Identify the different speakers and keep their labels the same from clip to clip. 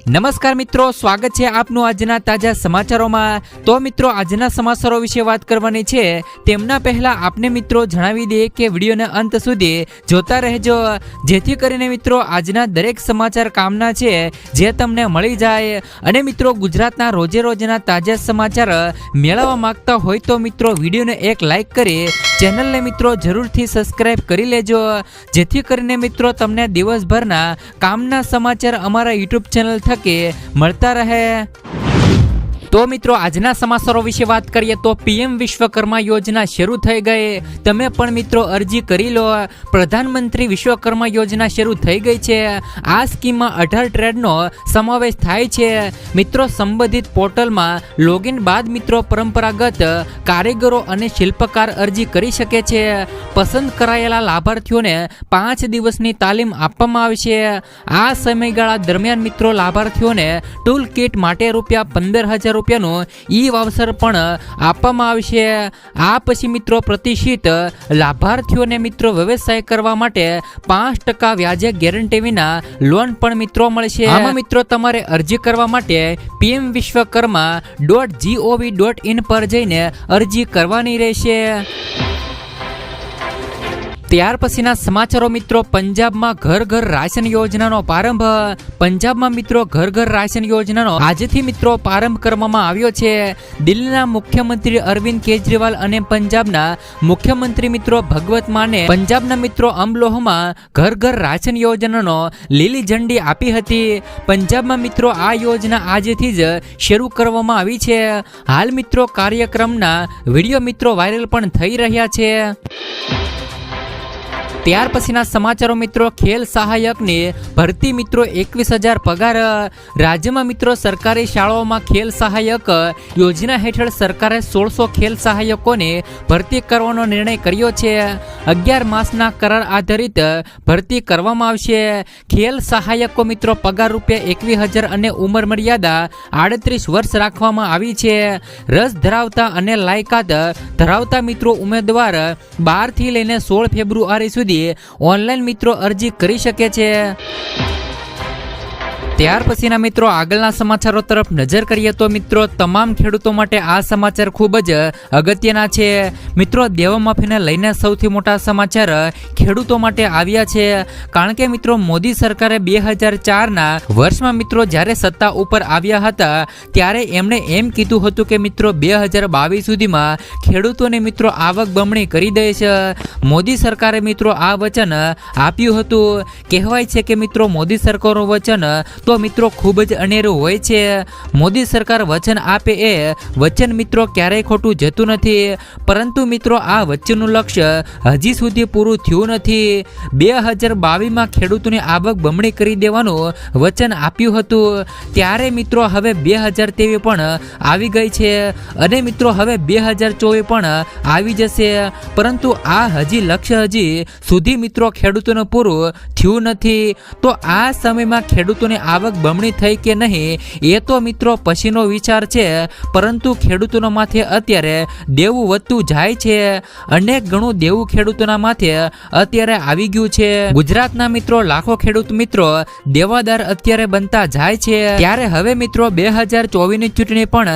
Speaker 1: નમસ્કાર મિત્રો, સ્વાગત છે આપનું આજના તાજા સમાચારોમાં। તો મિત્રો, આજના સમાચારો વિશે વાત કરવાની છે તેમના પહેલા આપને મિત્રો જણાવી દઈએ કે વિડીયોને અંત સુધી જોતા રહેજો, જેથી કરીને મિત્રો આજના દરેક સમાચાર કામના છે જે તમને મળી જાય। અને મિત્રો, ગુજરાતના રોજે રોજના તાજા સમાચાર મેળવવા માંગતા હોય તો મિત્રો વિડીયોને એક લાઈક કરી ચેનલને મિત્રો જરૂરથી સબસ્ક્રાઇબ કરી લેજો, જેથી કરીને મિત્રો તમને દિવસભરના કામના સમાચાર અમારા યુટ્યુબ ચેનલ થકી મળતા રહે। તો મિત્રો, આજના સમાચારો વિશે વાત કરીએ તો પીએમ વિશ્વકર્મા યોજના શરૂ થઈ ગઈ। તમે પણ મિત્રો અરજી કરી લો। પ્રધાનમંત્રી વિશ્વકર્મા યોજના શરૂ થઈ ગઈ છે। આ સ્કીમમાં 18 ટ્રેડનો સમાવેશ થાય છે। મિત્રો, સંબંધિત પોર્ટલમાં લોગિન બાદ મિત્રો પરંપરાગત કારીગરો અને શિલ્પકાર અરજી કરી શકે છે। પસંદ કરાયેલા લાભાર્થીઓને 5 દિવસની તાલીમ આપવામાં આવશે। આ સમયગાળા દરમિયાન મિત્રો લાભાર્થીઓને ટૂલ કિટ માટે ₹15,000 રૂપિયાનું ઈ વાઉચર પણ આપવામાં આવશે। આ પછી મિત્રો પ્રતિષ્ઠિત લાભાર્થીઓને મિત્રો વ્યવસાય કરવા માટે 5% વ્યાજે ગેરંટી વિના લોન પણ મિત્રો મળશે। આમાં મિત્રો તમારે અરજી કરવા માટે pmvishwakarma.gov.in પર જઈને અરજી કરવાની રહેશે। ત્યાર પછીના સમાચારો મિત્રો, પંજાબમાં ઘર ઘર રાશન યોજનાનો પ્રારંભ। પંજાબમાં મિત્રો ઘર ઘર રાશન યોજનાનો આજથી મિત્રો પ્રારંભ કરવામાં આવ્યો છે। દિલ્હીના મુખ્યમંત્રી અરવિંદ કેજરીવાલ અને પંજાબના મુખ્યમંત્રી મિત્રો ભગવત માને પંજાબના મિત્રો અમલોહમાં ઘર ઘર રાશન યોજનાનો લીલી ઝંડી આપી હતી। પંજાબમાં મિત્રો આ યોજના આજથી જ શરૂ કરવામાં આવી છે। હાલ મિત્રો કાર્યક્રમના વિડીયો મિત્રો વાયરલ પણ થઈ રહ્યા છે। ત્યાર પછીના સમાચારો મિત્રો, ખેલ સહાયકની ભરતી મિત્રો 21,000 પગાર। રાજ્યમાં મિત્રો સરકારી શાળાઓમાં ખેલ સહાયક યોજના હેઠળ સરકારે 1600 ખેલ સહાયકોની ભરતી કરવાનો નિર્ણય કર્યો છે। 11 માસના કરાર આધારિત ભરતી કરવામાં આવશે। ખેલ સહાયકો મિત્રો પગાર ₹21,000 અને ઉંમર મર્યાદા 38 વર્ષ રાખવામાં આવી છે। રસ ધરાવતા અને લાયકાત ધરાવતા મિત્રો ઉમેદવાર 12 થી લઈને 16 ફેબ્રુઆરી સુધી ઓનલાઈન મિત્રો અરજી કરી શકે છે। ત્યાર પછીના મિત્રો આગળના સમાચારો તરફ નજર કરીએ તો મિત્રો તમામ ખેડૂતો માટે આ સમાચાર ખૂબ જ અગત્યના છે। મિત્રો, દેવામાફીને લઈને સૌથી મોટા સમાચાર ખેડૂતો માટે આવ્યા છે, કારણ કે મિત્રો મોદી સરકારે 2004ના વર્ષમાં મિત્રો જ્યારે સત્તા ઉપર આવ્યા હતા ત્યારે એમણે એમ કીધું હતું કે મિત્રો 2022 સુધીમાં ખેડૂતોને મિત્રો આવક બમણી કરી દેશે। મોદી સરકારે મિત્રો આ વચન આપ્યું હતું। કહેવાય છે કે મિત્રો મોદી સરકારનું વચન તો મિત્રો ખૂબ જ અનેરું હોય છે। મોદી સરકાર વચન આપે એ વચન મિત્રો ક્યારેય ખોટું જતું નથી, પરંતુ મિત્રો આ વચનનું લક્ષ્ય હજી સુધી પૂરું થયું નથી। 2022માં ખેડૂતોની આવક બમણી કરી દેવાનું વચન આપ્યું હતું, ત્યારે મિત્રો હવે 2023 પણ આવી ગઈ છે અને મિત્રો હવે 2024 પણ આવી જશે, પરંતુ આ લક્ષ્ય હજી સુધી મિત્રો ખેડૂતોને પૂરું થયું નથી। તો આ સમયમાં ખેડૂતોની આવક બમણી થઈ કે નહીં એ તો મિત્રો પછીનો વિચાર છે, પરંતુ ખેડૂતોના માથે અત્યારે દેવું વધતું જાય છે। અનેક ગણું દેવું ખેડૂતોના માથે અત્યારે આવી ગયું છે। ગુજરાતના મિત્રો લાખો ખેડૂત મિત્રો દેવાદાર અત્યારે બનતા જાય છે। ત્યારે હવે મિત્રો 2024ની ચૂંટણી પણ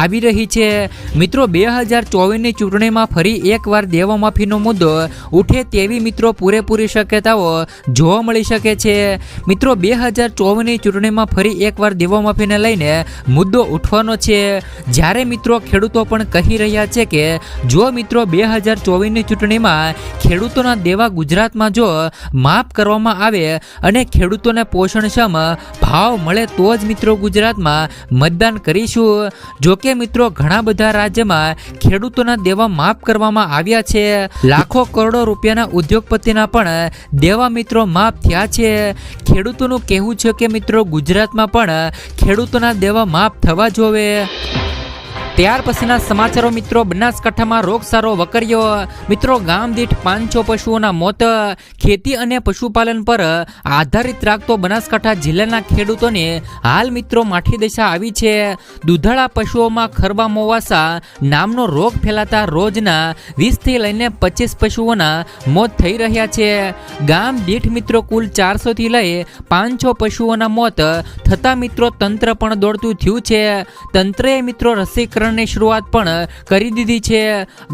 Speaker 1: આવી રહી છે। મિત્રો 2024ની ચૂંટણીમાં ફરી એકવાર દેવામાફીનો મુદ્દો ઉઠે તેવી મિત્રો પૂરેપૂરી શક્યતાઓ જોવા મળી શકે છે। મિત્રો 2024ની ચૂંટણીમાં ફરી એકવાર દેવામાફીને લઈને મુદ્દો ઉઠવાનો છે, જ્યારે મિત્રો ખેડૂતો પણ કહી રહ્યા છે કે જો મિત્રો 2024ની ચૂંટણીમાં ખેડૂતોના દેવા ગુજરાતમાં જો માફ કરવામાં આવે અને ખેડૂતોને પોષણક્ષમ ભાવ મળે તો જ મિત્રો ગુજરાતમાં મતદાન કરીશું। જોકે મિત્રો ઘણા બધા રાજ્યમાં ખેડૂતોના દેવા માફ કરવામાં આવ્યા છે। લાખો કરોડો રૂપિયાના ઉદ્યોગપતિના પણ દેવા મિત્રો માફ થયા છે। ખેડૂતોનું કહેવું છે કે મિત્રો ગુજરાતમાં પણ ખેડૂતોના દેવા માફ થવા જોવે। ત્યાર પછીના સમાચારો મિત્રો, બનાસકાંઠામાં રોગચાળો વકર્યો. મિત્રો, ગામ દીઠ 500 પશુઓના મોત. ખેતી અને પશુપાલન પર આધારિત રાખતો બનાસકાંઠા જિલ્લાના ખેડૂતોને હાલ મિત્રો માઠી દશા આવી છે. દૂધાળા પશુઓમાં ખરબા મોવાસા નામનો રોગ ફેલાતા રોજના 20 થી લઈને 25 પશુઓના મોત થઈ રહ્યા છે. ગામ દીઠ મિત્રો કુલ 400 થી લઈ 500 પશુઓના મોત થતા મિત્રો તંત્ર પણ દોડતું થયું છે. તંત્રએ મિત્રો રસીકરણની શરૂઆત પણ કરી દીધી છે.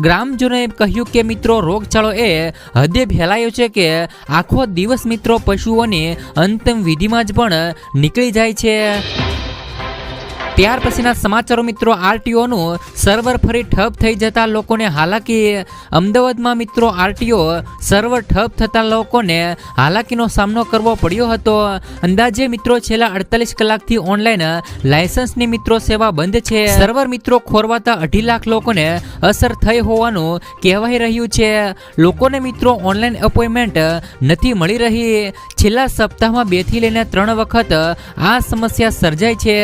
Speaker 1: ગ્રામજનોએ કહ્યું કે મિત્રો રોગચાળો એ હદે ફેલાયો છે કે આખો દિવસ મિત્રો પશુઓની અંતિમ વિધિમાં જ પણ નીકળી જાય છે. ત્યાર પછીના સમાચારો મિત્રો, આરટીઓનું સર્વર ફરી ઠપ થઈ જતા લોકોને હાલાકી. અમદાવાદમાં મિત્રો આરટીઓ સર્વર ઠપ થતા લોકોને હાલાકીનો સામનો કરવો પડ્યો હતો. અંદાજે મિત્રો છેલ્લા 48 કલાકથી ઓનલાઈન લાયસન્સની મિત્રો સેવા બંધ છે. સર્વર મિત્રો ખોરવાતા 2.5 લાખ લોકોને અસર થઈ હોવાનું કહેવાઈ રહ્યું છે. લોકોને મિત્રો ઓનલાઈન એપોઇન્ટમેન્ટ નથી મળી રહી. છેલ્લા સપ્તાહમાં 2 થી લઈને 3 વખત આ સમસ્યા સર્જાઈ છે.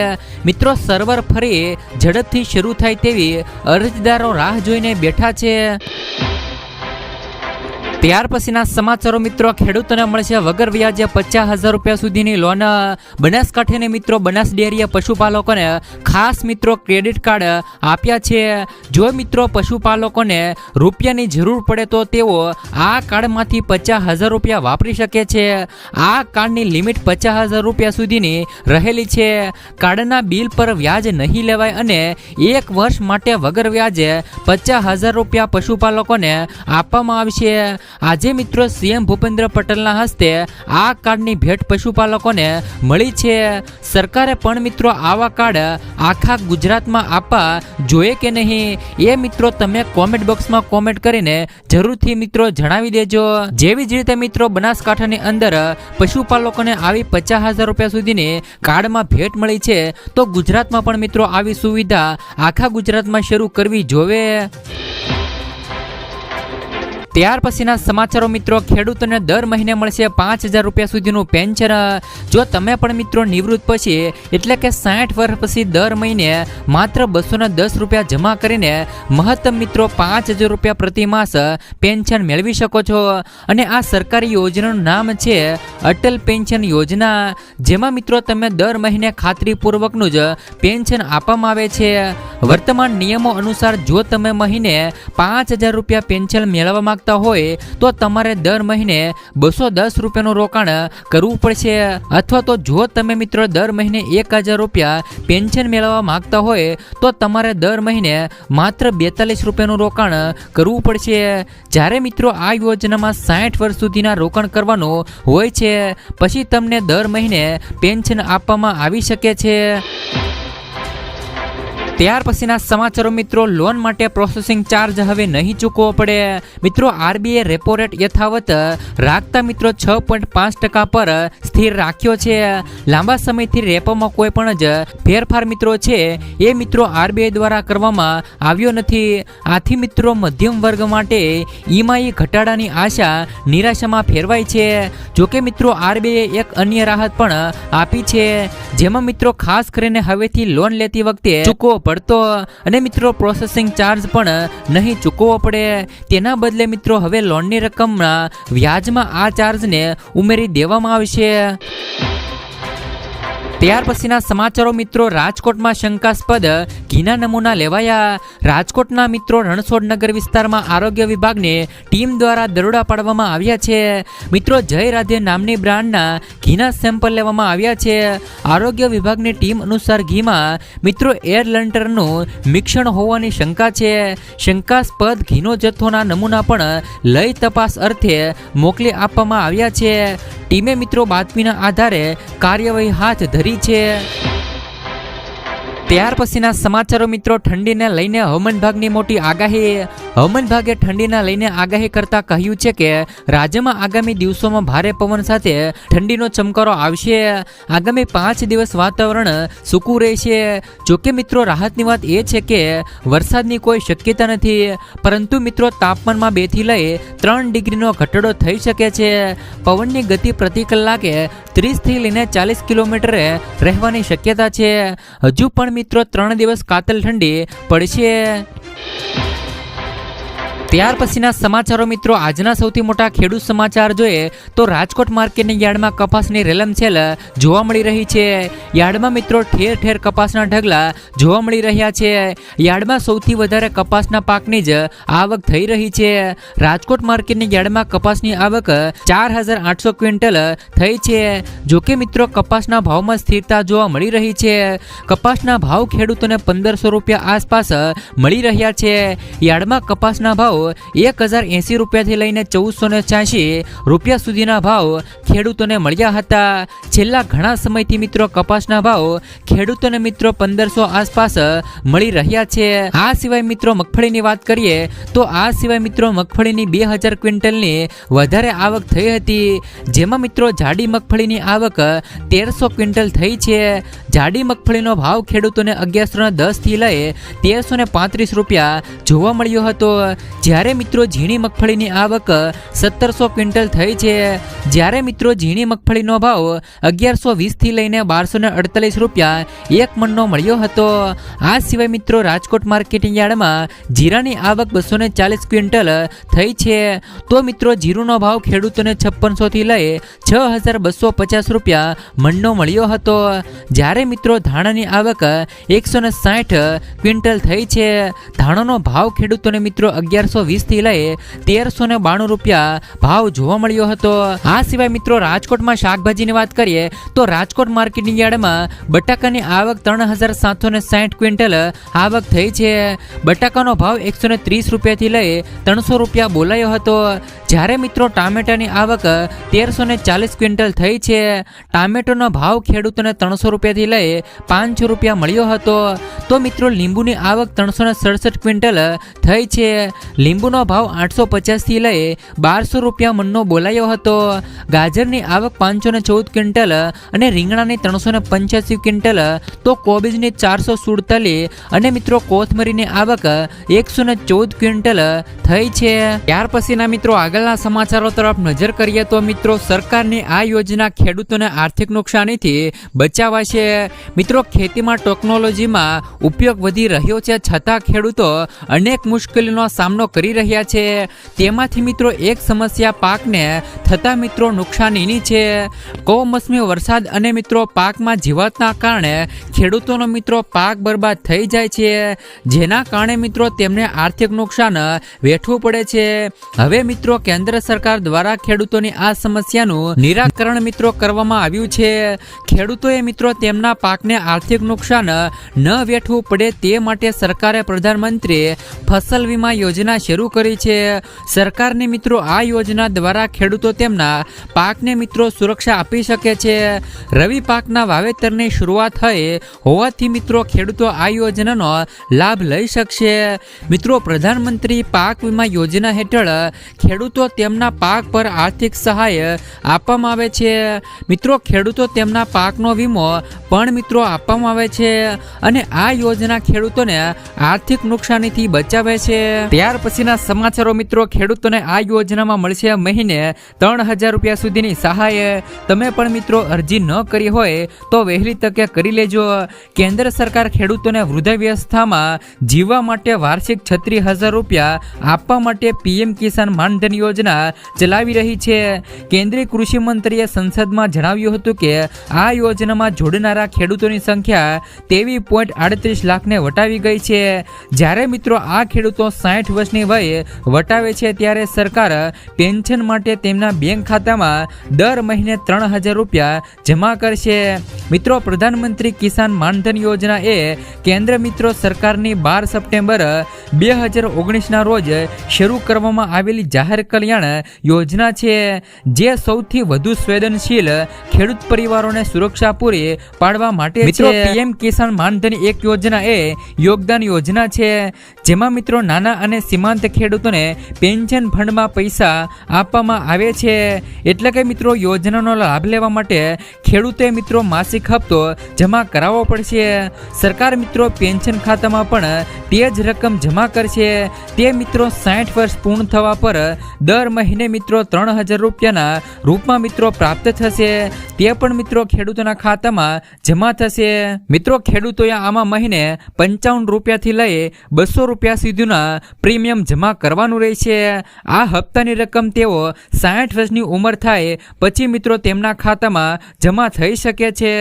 Speaker 1: મિત્રો સર્વર ફરી ઝડપથી શરૂ થાય તેવી અરજદારો રાહ જોઈને બેઠા છે. ત્યાર પછીના સમાચારો મિત્રો, ખેડૂતોને મળશે વગર વ્યાજે 50,000 રૂપિયા સુધીની લોન. બનાસકાંઠાને મિત્રો બનાસ ડેરીએ પશુપાલકોને ખાસ મિત્રો ક્રેડિટ કાર્ડ આપ્યા છે. જો મિત્રો પશુપાલકોને રૂપિયાની જરૂર પડે તો તેઓ આ કાર્ડમાંથી 50,000 રૂપિયા વાપરી શકે છે. આ કાર્ડની લિમિટ 50,000 રૂપિયા સુધીની રહેલી છે. કાર્ડના બિલ પર વ્યાજ નહીં લેવાય અને 1 વર્ષ માટે વગર વ્યાજે 50,000 રૂપિયા પશુપાલકોને આપવામાં આવશે. આજે મિત્રો સીએમ ભૂપેન્દ્ર પટેલના હસ્તે આ કાર્ડની ભેટ પશુપાલકોને મળી છે. સરકારે પણ મિત્રો આવા કાર્ડ આખા ગુજરાતમાં આપવા જોઈએ કે નહીં એ મિત્રો તમે કોમેન્ટ બોક્સમાં કોમેન્ટ કરીને જરૂરથી મિત્રો જણાવી દેજો. જેવી જ રીતે મિત્રો બનાસકાંઠાની અંદર પશુપાલકોને આવી 50,000 રૂપિયા સુધીની કાર્ડમાં ભેટ મળી છે તો ગુજરાતમાં પણ મિત્રો આવી સુવિધા આખા ગુજરાતમાં શરૂ કરવી જોવે. ત્યાર પછીના સમાચારો મિત્રો, ખેડૂતોને દર મહિને મળશે 5,000 રૂપિયા સુધીનું પેન્શન. જો તમે પણ મિત્રો નિવૃત્ત પછી એટલે કે 60 વર્ષ પછી દર મહિને માત્ર 210 રૂપિયા જમા કરીને મહત્તમ મિત્રો 5,000 રૂપિયા પ્રતિ માસ પેન્શન મેળવી શકો છો. અને આ સરકારી યોજનાનું નામ છે અટલ પેન્શન યોજના, જેમાં મિત્રો તમે દર મહિને ખાતરીપૂર્વકનું જ પેન્શન આપવામાં આવે છે. વર્તમાન નિયમો અનુસાર જો તમે મહિને 5,000 રૂપિયા પેન્શન મેળવવા માંગતા હોય તો તમારે દર મહિને 210 રૂપિયાનું રોકાણ કરવું પડશે. અથવા તો જો તમે મિત્રો દર મહિને 1,000 રૂપિયા પેન્શન મેળવવા માંગતા હોય તો તમારે દર મહિને માત્ર 42 રૂપિયાનું રોકાણ કરવું પડશે. જ્યારે મિત્રો આ યોજનામાં 60 વર્ષ સુધીના રોકાણ કરવાનું હોય છે પછી તમને દર મહિને પેન્શન આપવામાં આવી શકે છે. ત્યાર પછીના સમાચારો મિત્રો, લોન માટે પ્રોસેસિંગ ચાર્જ હવે નહીં ચૂકવવો પડે. મિત્રો આરબીઆઈ રેપો રેટ યથાવત રાખતા મિત્રો 6.5% પર સ્થિર રાખ્યો છે. લાંબા સમયથી રેપોમાં કોઈ પણ જ ફેરફાર મિત્રો છે એ મિત્રો આરબીઆઈ દ્વારા કરવામાં આવ્યો નથી. આથી મિત્રો મધ્યમ વર્ગ માટે ઈએમઆઈ ઘટાડાની આશા નિરાશામાં ફેરવાઈ છે. જોકે મિત્રો આરબીઆઈ એક અન્ય રાહત પણ આપી છે, જેમાં મિત્રો ખાસ કરીને હવેથી લોન લેતી વખતે ચૂકવવો પડતો અને મિત્રો પ્રોસેસિંગ ચાર્જ પણ નહીં ચૂકવવો પડે. તેના બદલે મિત્રો હવે લોનની રકમના વ્યાજમાં આ ચાર્જને ઉમેરી દેવામાં આવશે. ત્યાર પછીના સમાચારો મિત્રો, રાજકોટમાં શંકાસ્પદ ઘીના નમૂના લેવાયા. રાજકોટના મિત્રો રણછોડ નગર વિસ્તારમાં આરોગ્ય વિભાગની ટીમ દ્વારા દરોડા પાડવામાં આવ્યા છે. મિત્રો જય રાધે નામની બ્રાન્ડના ઘીના સેમ્પલ લેવામાં આવ્યા છે. આરોગ્ય વિભાગની ટીમ અનુસાર ઘીમાં મિત્રો એર લંટરનું મિશ્રણ હોવાની શંકા છે. શંકાસ્પદ ઘીનો જથ્થોના નમૂના પણ લઈ તપાસ અર્થે મોકલી આપવામાં આવ્યા છે. ટીમે મિત્રો બાતમીના આધારે કાર્યવાહી હાથ ધરી છે. ત્યાર પછીના સમાચારો મિત્રો, ઠંડીને લઈને હવામાન વિભાગની મોટી આગાહી. હવામાન વિભાગે ઠંડીના લઈને આગાહી કરતા કહ્યું છે કે રાજ્યમાં આગામી દિવસોમાં ભારે પવન સાથે ઠંડીનો ચમકારો આવશે. આગામી 5 દિવસ વાતાવરણ સૂકું રહેશે. જોકે મિત્રો રાહતની વાત એ છે કે વરસાદની કોઈ શક્યતા નથી, પરંતુ મિત્રો તાપમાનમાં 2 થી લઈ 3 ડિગ્રીનો ઘટાડો થઈ શકે છે. પવનની ગતિ પ્રતિ કલાકે 30 થી લઈને 40 કિલોમીટરે રહેવાની શક્યતા છે. હજુ પણ મિત્રો 3 દિવસ કાતલ ઠંડી પડશે. ત્યાર પછીના સમાચારો મિત્રો, આજના સૌથી મોટા ખેડૂત સમાચાર જોઈએ તો રાજકોટ માર્કેટની યાર્ડમાં કપાસની રેલમછેલ જોવા મળી રહી છે. યાર્ડમાં મિત્રો ઠેર ઠેર કપાસના ઢગલા જોવા મળી રહ્યા છે. યાર્ડમાં સૌથી વધારે કપાસના પાકની જ આવક થઈ રહી છે. રાજકોટ માર્કેટની યાર્ડમાં કપાસની આવક 4800 ક્વિન્ટલ થઈ છે. જોકે મિત્રો કપાસના ભાવમાં સ્થિરતા જોવા મળી રહી છે. કપાસના ભાવ ખેડૂતોને 1500 રૂપિયા આસપાસ મળી રહ્યા છે. યાર્ડમાં કપાસના ભાવ 1080 રૂપિયાથી લઈને 1486 રૂપિયા સુધીના ભાવ ખેડૂતોને મળ્યા હતા. છેલ્લા ઘણા સમયથી મિત્રો કપાસના ભાવ ખેડૂતોને મિત્રો 1500 આસપાસ મળી રહ્યા છે. આ સિવાય મિત્રો મગફળીની વાત કરીએ તો આ સિવાય મિત્રો મગફળીની 2000 ક્વિન્ટલની વધારે આવક થઈ હતી, જેમાં મિત્રો જાડી મગફળીની આવક 1300 ક્વિન્ટલ થઈ છે. જાડી મગફળીનો ભાવ ખેડૂતોને 1110 થી લઈ 1335 રૂપિયા જોવા મળ્યો હતો. જ્યારે મિત્રો ઝીણી મગફળીની આવક 1700 ક્વિન્ટલ થઈ છે. જ્યારે મિત્રો ઝીણી મગફળીનો ભાવ 1120 થી લઈને 1248 રૂપિયા એક મણનો મળ્યો હતો. આ સિવાય મિત્રો રાજકોટ માર્કેટિંગ યાર્ડમાં જીરાની આવક 240 ક્વિન્ટલ થઈ છે. તો મિત્રો જીરુનો ભાવ ખેડૂતોને 5600 થી લઈ 6250 રૂપિયા મણનો મળ્યો હતો. જ્યારે મિત્રો ધાણાની આવક 160 ક્વિન્ટલ થઈ છે. ધાણાનો ભાવ ખેડૂતોને મિત્રો 1120 થી લઈ 1392 રૂપિયા ભાવ જોવા મળ્યો હતો. આ સિવાય મિત્રો રાજકોટમાં શાકભાજીની વાત કરીએ તો રાજકોટ માર્કેટિંગ યાર્ડમાં બટાકાની આવક 3760 ક્વિન્ટલ આવક થઈ છે. બટાકાનો ભાવ 130 રૂપિયાથી લઈ 300 રૂપિયા બોલાયો હતો. જ્યારે મિત્રો ટામેટાની આવક 1340 ક્વિન્ટલ થઈ છે. ટામેટોનો ભાવ ખેડૂતોને 300 રૂપિયાથી લઈ 500 રૂપિયા મળ્યો હતો. તો મિત્રો લીંબુની આવક 367 ક્વિન્ટલ થઈ છે. લીંબુનો ભાવ 850 થી લઈ 1200 રૂપિયા મણનો બોલાયો હતો. ગાજરની આવક 514 ક્વિન્ટલ અને રીંગણાની 385 ક્વિન્ટલ, તો કોબીજની 447 અને મિત્રો કોથમરીની આવક 114 ક્વિન્ટલ થઈ છે. ત્યાર પછીના મિત્રો આગળના સમાચારો તરફ નજર કરીએ તો મિત્રો સરકારની આ યોજના ખેડૂતોને આર્થિક નુકસાનીથી બચાવશે. મિત્રો ખેતીમાં ટેકનોલોજીમાં ઉપયોગ વધી રહ્યો છે, છતાં ખેડૂતો અનેક મુશ્કેલીનો સામનો કરી રહ્યા છે. તેમાંથી મિત્રો એક સમસ્યા પાકને થતા મિત્રો નુકસાનીની છે. કમોસમી વરસાદ અને મિત્રો પાકમાં જીવાતના કારણે ખેડૂતોનો મિત્રો પાક બરબાદ થઈ જાય છે, જેના કારણે મિત્રો તેમને આર્થિક નુકસાન વેઠવું પડે છે. હવે મિત્રો કેન્દ્ર સરકાર દ્વારા ખેડૂતોની આ સમસ્યાનું નિરાકરણ મિત્રો કરવામાં આવ્યું છે. ખેડૂતોએ મિત્રો તેમના પાકને આર્થિક નુકસાન ન વેઠવું પડે તે માટે સરકારે પ્રધાનમંત્રી ફસલ વીમા યોજના શરૂ કરી છે. સરકારની મિત્રો આ યોજના દ્વારા ખેડૂતો તેમના પાકને મિત્રો સુરક્ષા આપી શકે છે. રવિ પાકના વાવેતરની શરૂઆત થઈ હોવાથી મિત્રો ખેડૂતો આ યોજનાનો લાભ લઈ શકશે. મિત્રો પ્રધાનમંત્રી પાક વીમા યોજના હેઠળ ખેડૂતો તેમના પાક પર આર્થિક સહાય આપવામાં આવે છે. મિત્રો ખેડૂતો તેમના પાકનો વીમો પણ મિત્રો આપવામાં આવે છે અને આ યોજના ખેડૂતોને આર્થિક નુકસાનીથી બચાવે છે. ત્યાર પછીના સમાચારો મિત્રો, ખેડૂતોને આ યોજનામાં મળશે મહિને 3000 રૂપિયા સુધીની સહાય. તમે પણ મિત્રો અરજી ન કરી હોય તો વહેલી તકે કરી લેજો. કેન્દ્ર સરકાર ખેડૂતોને વૃદ્ધાવસ્થામાં જીવવા માટે વાર્ષિક 36000 રૂપિયા આપવા માટે પીએમ કિસાન માનધન યોજના ચલાવી રહી છે. કેન્દ્રીય કૃષિ મંત્રીએ સંસદમાં જણાવ્યું હતું કે આ યોજનામાં જોડનારા ખેડૂતોની સંખ્યા 23.38 લાખને વટાવી ગઈ છે. જ્યારે મિત્રો આ ખેડૂતો 60 વર્ષની વયે વટાવે છે ત્યારે સરકાર પેન્શન માટે તેમના બેંક ખાતામાં દર મહિને 3000 રૂપિયા જમા કરશે. મિત્રો પ્રધાનમંત્રી કિસાન માનધન યોજના એ કેન્દ્ર મિત્રો સરકારની 12 સપ્ટેમ્બર 2019ના રોજ શરૂ કરવામાં આવેલી જાહેર કલ્યાણ યોજના છે, જે સૌથી વધુ સંવેદનશીલ ખેડૂત પરિવારોને સુરક્ષા પૂરી પાડવા માટે મિત્રો પીએમ કિસાન માનધન એક યોજના એ યોગદાન યોજના છે, જેમાં મિત્રો નાના અને સીમાંત ખેડૂતોને પેન્શન ફંડમાં પૈસા આપવામાં આવે છે. એટલે કે મિત્રો યોજનાનો લાભ લેવા માટે ખેડૂતે મિત્રો માસિક હપ્તો જમા કરાવવો પડશે. સરકાર મિત્રો પેન્શન ખાતામાં પણ તે જ રકમ જમા કરશે. તે મિત્રો 60 વર્ષ પૂર્ણ થવા પર દર મહિને મિત્રો 3000 રૂપિયાના રૂપમાં મિત્રો પ્રાપ્ત થશે. તે પણ મિત્રો ખેડૂતોના ખાતામાં જમા થશે. મિત્રો ખેડૂતોએ આમાં મહિને 55 રૂપિયાથી લઈ 200 રૂપિયા સુધીના પ્રીમિયમ જમા કરવાનું રહેશે. આ હપ્તાની રકમ તેઓ 60 વર્ષની ઉંમર થાય પછી મિત્રો તેમના ખાતામાં જમા થઈ શકે છે.